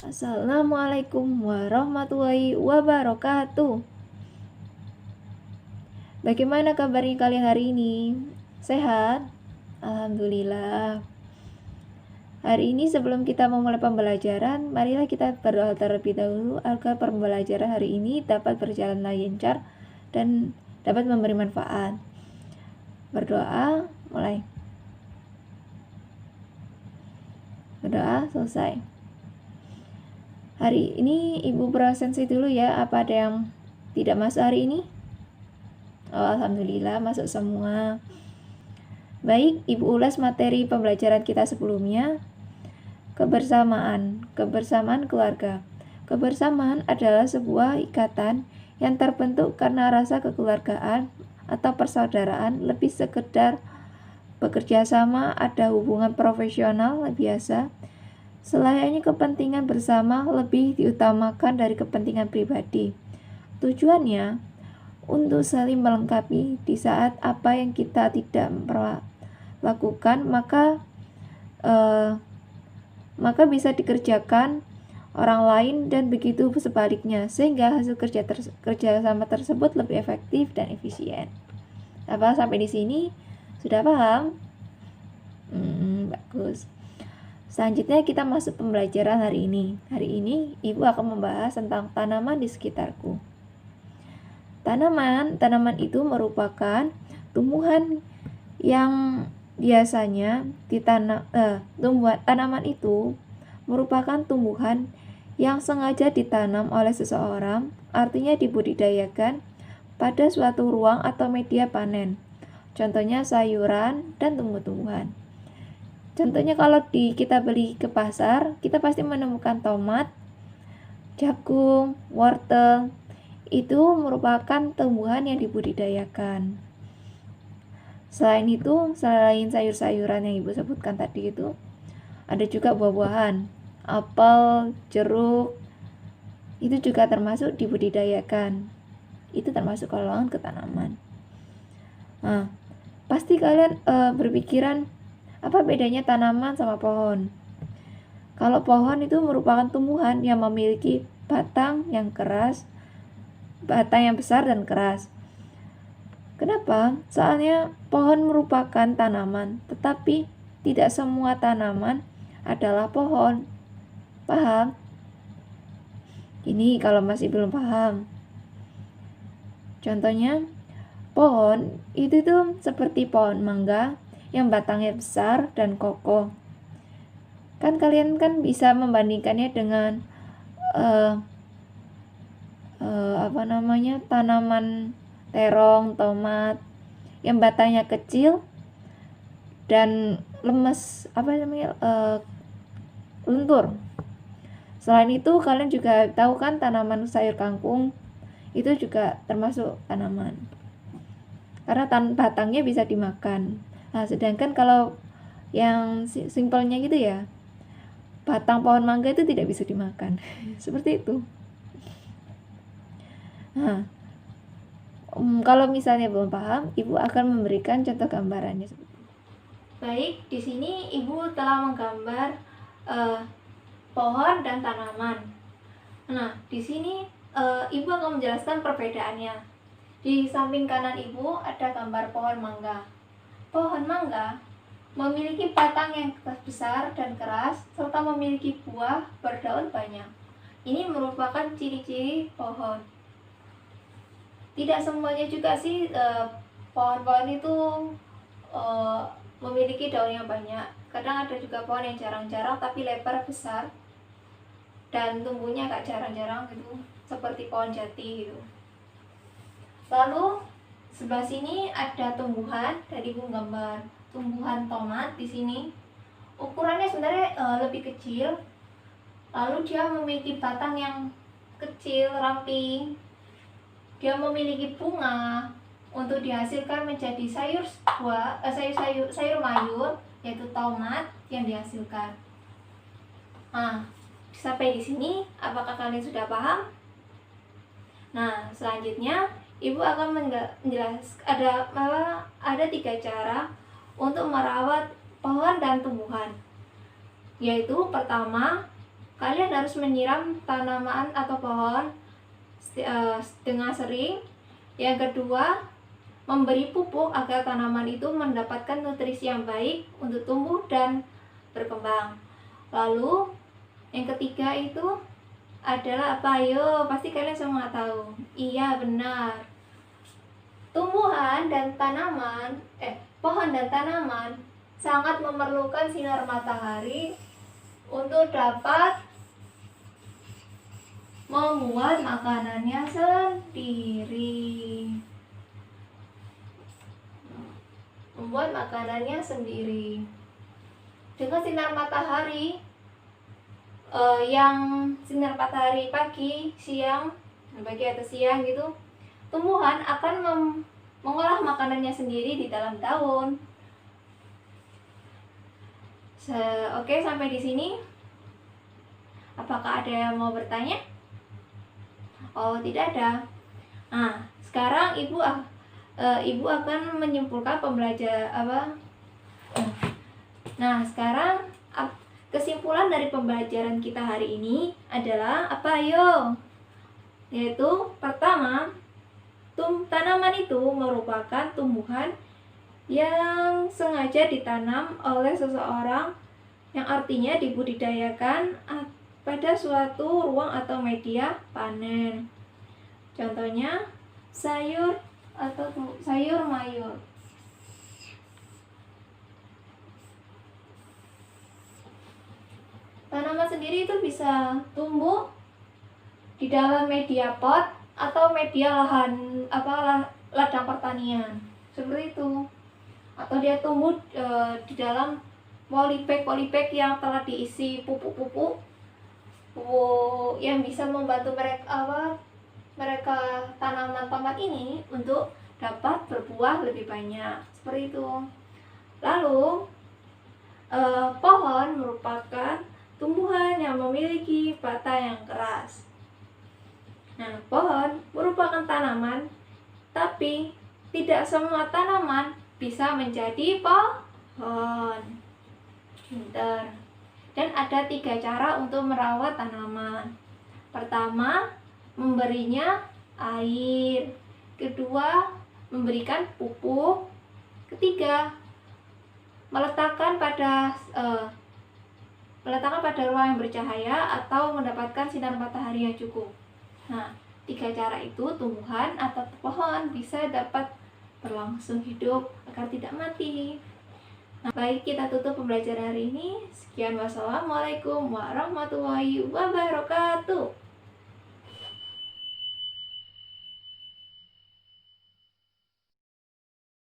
Assalamualaikum warahmatullahi wabarakatuh. Bagaimana kabarnya kalian hari ini? Sehat? Alhamdulillah. Hari ini sebelum kita memulai pembelajaran, marilah kita berdoa terlebih dahulu agar pembelajaran hari ini dapat berjalan lancar dan dapat memberi manfaat. Berdoa, mulai. Berdoa, selesai. Hari ini Ibu presentasi dulu ya, apa ada yang tidak masuk hari ini? Oh, alhamdulillah masuk semua. Baik, Ibu ulas materi pembelajaran kita sebelumnya. Kebersamaan keluarga. Kebersamaan adalah sebuah ikatan yang terbentuk karena rasa kekeluargaan atau persaudaraan, lebih sekedar bekerja sama, ada hubungan profesional biasa. Selayaknya kepentingan bersama lebih diutamakan dari kepentingan pribadi. Tujuannya untuk saling melengkapi di saat apa yang kita tidak lakukan, maka bisa dikerjakan orang lain dan begitu sebaliknya, sehingga hasil kerja sama tersebut lebih efektif dan efisien. Apa sampai di sini sudah paham? Bagus. Selanjutnya kita masuk pembelajaran hari ini. Hari ini Ibu akan membahas tentang tanaman di sekitarku. Tanaman itu merupakan tumbuhan yang biasanya tanaman itu merupakan tumbuhan yang sengaja ditanam oleh seseorang, artinya dibudidayakan pada suatu ruang atau media panen. Contohnya sayuran dan tumbuh-tumbuhan. Contohnya kalau kita beli ke pasar, kita pasti menemukan tomat, jagung, wortel. Itu merupakan tumbuhan yang dibudidayakan. Selain itu, selain sayur-sayuran yang Ibu sebutkan tadi itu, ada juga buah-buahan, apel, jeruk, itu juga termasuk dibudidayakan. Itu termasuk golongan ke tanaman. Nah, pasti kalian berpikiran, apa bedanya tanaman sama pohon? Kalau pohon itu merupakan tumbuhan yang memiliki batang yang besar dan keras. Kenapa? Soalnya pohon merupakan tanaman, tetapi tidak semua tanaman adalah pohon. Paham? Ini kalau masih belum paham. Contohnya, pohon itu tuh seperti pohon mangga yang batangnya besar dan kokoh. Kan kalian bisa membandingkannya dengan tanaman terong, tomat yang batangnya kecil dan lemes, lentur. Selain itu kalian juga tahu kan tanaman sayur kangkung itu juga termasuk tanaman karena batangnya bisa dimakan. Nah, sedangkan kalau yang simpelnya gitu ya, batang pohon mangga itu tidak bisa dimakan. Seperti itu. Nah, kalau misalnya belum paham, Ibu akan memberikan contoh gambarannya. Baik, di sini Ibu telah menggambar pohon dan tanaman. Nah, di sini Ibu akan menjelaskan perbedaannya. Di samping kanan Ibu ada gambar pohon mangga. Pohon mangga memiliki batang yang besar dan keras, serta memiliki buah berdaun banyak. Ini merupakan ciri-ciri pohon. Tidak semuanya juga sih pohon-pohon itu memiliki daun yang banyak. Kadang ada juga pohon yang jarang-jarang tapi lebar besar dan tumbuhnya agak jarang-jarang gitu, seperti pohon jati gitu. Lalu sebelah sini ada tumbuhan, dari Ibu gambar tumbuhan tomat di sini. Ukurannya sebenarnya lebih kecil. Lalu dia memiliki batang yang kecil, ramping. Dia memiliki bunga untuk dihasilkan menjadi sayur mayur, yaitu tomat yang dihasilkan. Nah, sampai di sini apakah kalian sudah paham? Nah, selanjutnya Ibu akan menjelaskan ada 3 cara untuk merawat pohon dan tumbuhan, yaitu pertama, kalian harus menyiram tanaman atau pohon dengan sering. Yang kedua, memberi pupuk agar tanaman itu mendapatkan nutrisi yang baik untuk tumbuh dan berkembang. Lalu yang ketiga itu adalah apa? Ayo, pasti kalian semua tahu. Iya, benar. Tumbuhan dan tanaman, pohon dan tanaman sangat memerlukan sinar matahari untuk dapat membuat makanannya sendiri. Dengan sinar matahari yang sinar matahari pagi, siang atau siang gitu, tumbuhan akan mengolah makanannya sendiri di dalam daun. Oke, sampai di sini. Apakah ada yang mau bertanya? Oh, tidak ada. Nah, sekarang ibu akan menyimpulkan pembelajaran Nah, sekarang kesimpulan dari pembelajaran kita hari ini adalah apa? Ayo. Yaitu pertama, tanaman itu merupakan tumbuhan yang sengaja ditanam oleh seseorang, yang artinya dibudidayakan pada suatu ruang atau media panen. Contohnya sayur atau sayur mayur. Tanaman sendiri itu bisa tumbuh di dalam media pot atau media ladang pertanian, seperti itu. Atau dia tumbuh di dalam polybag yang telah diisi pupuk yang bisa membantu mereka tanaman ini untuk dapat berbuah lebih banyak, seperti itu. Lalu pohon merupakan tumbuhan yang memiliki batang yang keras. Nah, pohon merupakan tanaman, tapi tidak semua tanaman bisa menjadi pohon. Pinter. Dan ada 3 cara untuk merawat tanaman. Pertama, memberinya air. Kedua, memberikan pupuk. Ketiga, meletakkan pada ruang yang bercahaya atau mendapatkan sinar matahari yang cukup. Nah, 3 cara itu tumbuhan atau pohon bisa dapat berlangsung hidup agar tidak mati. Nah, baik, kita tutup pembelajaran hari ini. Sekian, wassalamualaikum warahmatullahi wabarakatuh.